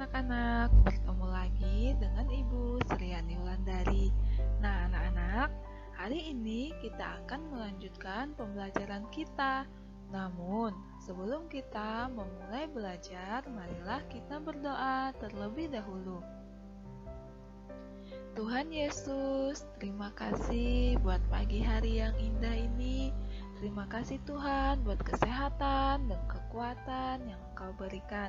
anak-anak, bertemu lagi dengan Ibu Sriani Wulandari. Nah anak-anak, hari ini kita akan melanjutkan pembelajaran kita. Namun, sebelum kita memulai belajar, marilah kita berdoa terlebih dahulu. Tuhan Yesus, terima kasih buat pagi hari yang indah ini. Terima kasih Tuhan buat kesehatan dan kekuatan yang Engkau berikan.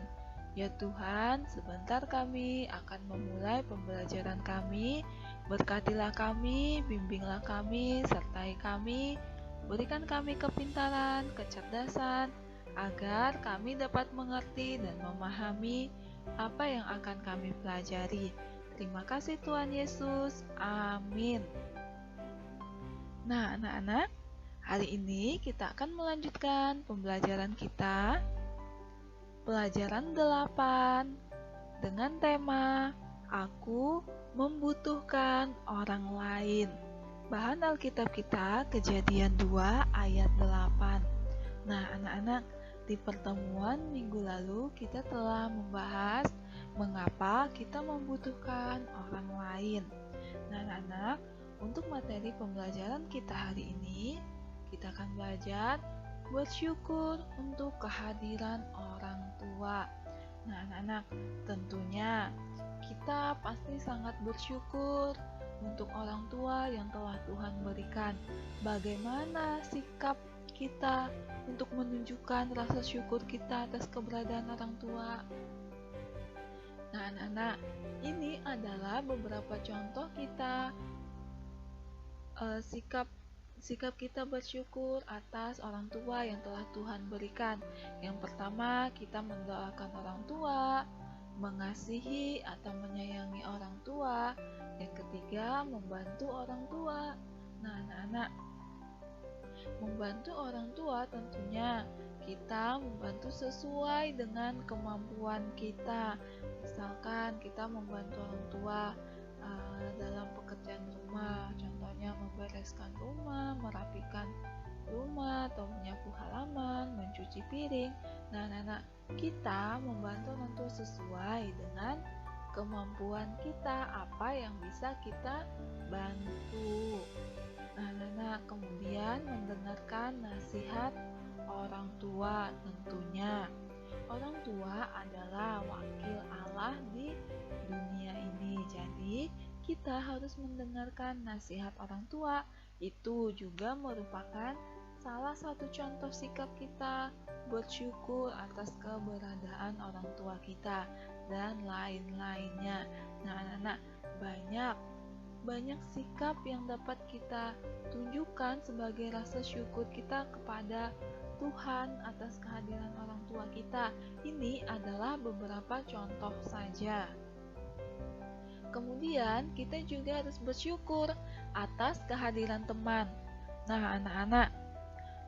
Ya Tuhan, sebentar kami akan memulai pembelajaran kami. Berkatilah kami, bimbinglah kami, sertai kami. Berikan kami kepintaran, kecerdasan, agar kami dapat mengerti dan memahami apa yang akan kami pelajari. Terima kasih Tuhan Yesus. Amin. Nah, anak-anak, hari ini kita akan melanjutkan pembelajaran kita. Pelajaran 8 dengan tema Aku Membutuhkan Orang Lain. Bahan Alkitab kita Kejadian 2 ayat 8. Nah, anak-anak, di pertemuan minggu lalu kita telah membahas mengapa kita membutuhkan orang lain. Nah, anak-anak, untuk materi pembelajaran kita hari ini, kita akan belajar bersyukur untuk kehadiran orang tua. Nah, anak-anak, tentunya kita pasti sangat bersyukur untuk orang tua yang telah Tuhan berikan. Bagaimana sikap kita untuk menunjukkan rasa syukur kita atas keberadaan orang tua? Nah, anak-anak, ini adalah beberapa contoh kita sikap kita bersyukur atas orang tua yang telah Tuhan berikan. Yang pertama, kita mendoakan orang tua, mengasihi atau menyayangi orang tua. Yang ketiga, membantu orang tua. Nah, anak-anak, membantu orang tua tentunya kita membantu sesuai dengan kemampuan kita. Misalkan kita membantu orang tua dalam pekerjaan rumah, contohnya membereskan rumah, merapikan rumah, atau menyapu halaman, mencuci piring. Nah, anak-anak, kita membantu orang tua sesuai dengan kemampuan kita, apa yang bisa kita bantu. Nah, anak-anak, kemudian mendengarkan nasihat orang tua tentunya. Orang tua adalah wakil Allah di dunia ini. Jadi, kita harus mendengarkan nasihat orang tua. Itu juga merupakan salah satu contoh sikap kita bersyukur atas keberadaan orang tua kita dan lain-lainnya. Nah, anak-anak, banyak sikap yang dapat kita tunjukkan sebagai rasa syukur kita kepada Tuhan atas kehadiran orang tua kita. Ini adalah beberapa contoh saja. Kemudian kita juga harus bersyukur atas kehadiran teman. Nah, anak-anak,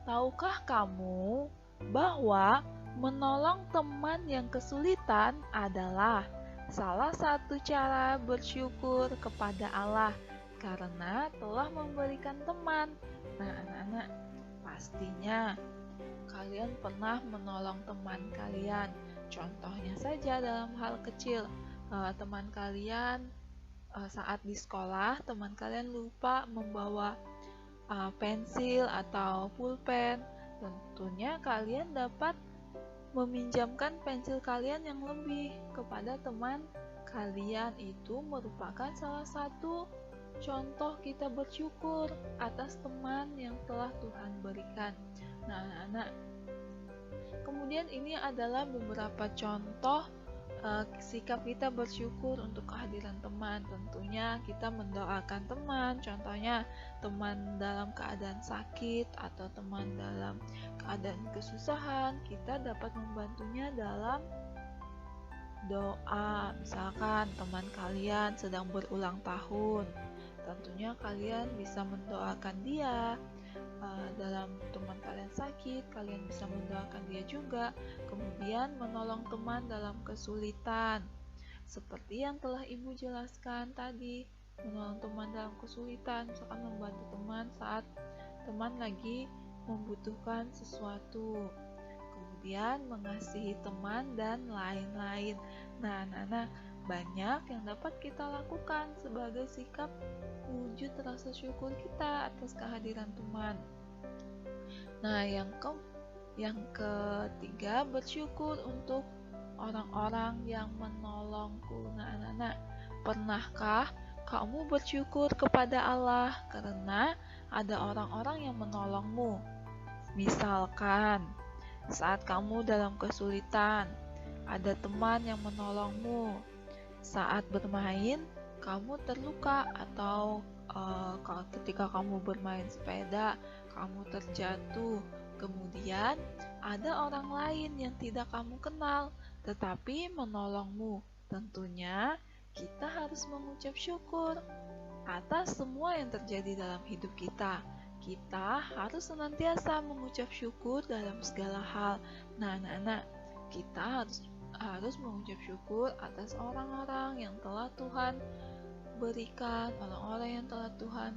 tahukah kamu bahwa menolong teman yang kesulitan adalah salah satu cara bersyukur kepada Allah karena telah memberikan teman. Nah, anak-anak, pastinya kalian pernah menolong teman kalian. Contohnya saja dalam hal kecil, teman kalian saat di sekolah, teman kalian lupa membawa pensil atau pulpen. Tentunya kalian dapat meminjamkan pensil kalian yang lebih kepada teman kalian. Itu merupakan salah satu contoh kita bersyukur atas teman yang telah Tuhan berikan. Nah, anak-anak, kemudian ini adalah beberapa contoh sikap kita bersyukur untuk kehadiran teman. Tentunya kita mendoakan teman, contohnya teman dalam keadaan sakit atau teman dalam keadaan kesusahan, kita dapat membantunya dalam doa. Misalkan teman kalian sedang berulang tahun, tentunya kalian bisa mendoakan dia. Dalam teman kalian sakit, kalian bisa mendoakan dia juga. Kemudian menolong teman dalam kesulitan, seperti yang telah ibu jelaskan tadi, menolong teman dalam kesulitan, misalkan membantu teman saat teman lagi membutuhkan sesuatu. kemudian mengasihi teman dan lain-lain. Nah, anak-anak, banyak yang dapat kita lakukan sebagai sikap wujud rasa syukur kita atas kehadiran teman. Nah, yang ketiga, bersyukur untuk orang-orang yang menolongku. Nah, anak-anak, pernahkah kamu bersyukur kepada Allah karena ada orang-orang yang menolongmu? Misalkan, saat kamu dalam kesulitan, ada teman yang menolongmu. Saat bermain, kamu terluka atau ketika kamu bermain sepeda, kamu terjatuh. Kemudian ada orang lain yang tidak kamu kenal, tetapi menolongmu. Tentunya kita harus mengucap syukur atas semua yang terjadi dalam hidup kita. Kita harus senantiasa mengucap syukur dalam segala hal. Nah, anak-anak, kita harus mengucap syukur atas orang-orang yang telah Tuhan berikan, orang-orang yang telah Tuhan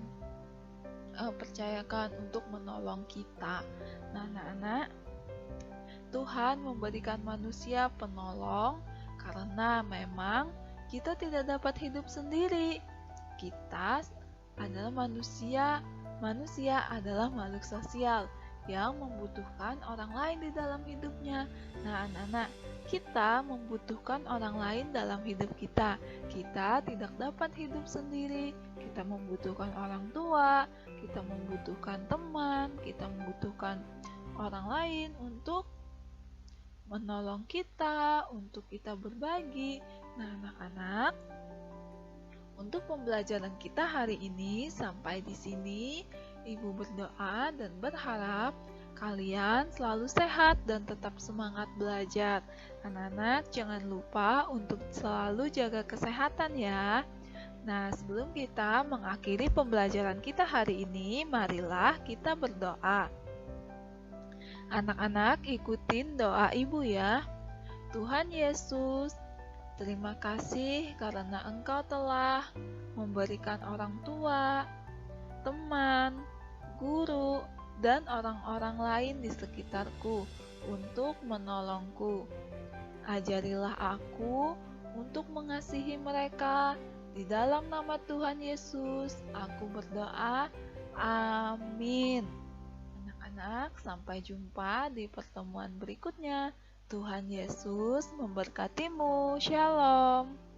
percayakan untuk menolong kita. Nah, anak-anak, Tuhan memberikan manusia penolong karena memang kita tidak dapat hidup sendiri. Kita adalah manusia adalah makhluk sosial yang membutuhkan orang lain di dalam hidupnya. Nah, anak-anak, kita membutuhkan orang lain dalam hidup kita. Kita tidak dapat hidup sendiri. Kita membutuhkan orang tua, kita membutuhkan teman, kita membutuhkan orang lain untuk menolong kita, untuk kita berbagi. Nah, anak-anak, untuk pembelajaran kita hari ini sampai di sini, Ibu berdoa dan berharap kalian selalu sehat dan tetap semangat belajar. Anak-anak, jangan lupa untuk selalu jaga kesehatan ya. Nah, sebelum kita mengakhiri pembelajaran kita hari ini, marilah kita berdoa. Anak-anak, ikutin doa Ibu ya. Tuhan Yesus, terima kasih karena Engkau telah memberikan orang tua, teman, guru, dan orang-orang lain di sekitarku untuk menolongku. Ajarilah aku untuk mengasihi mereka. Di dalam nama Tuhan Yesus, aku berdoa. Amin. Anak-anak, sampai jumpa di pertemuan berikutnya. Tuhan Yesus memberkatimu. Shalom.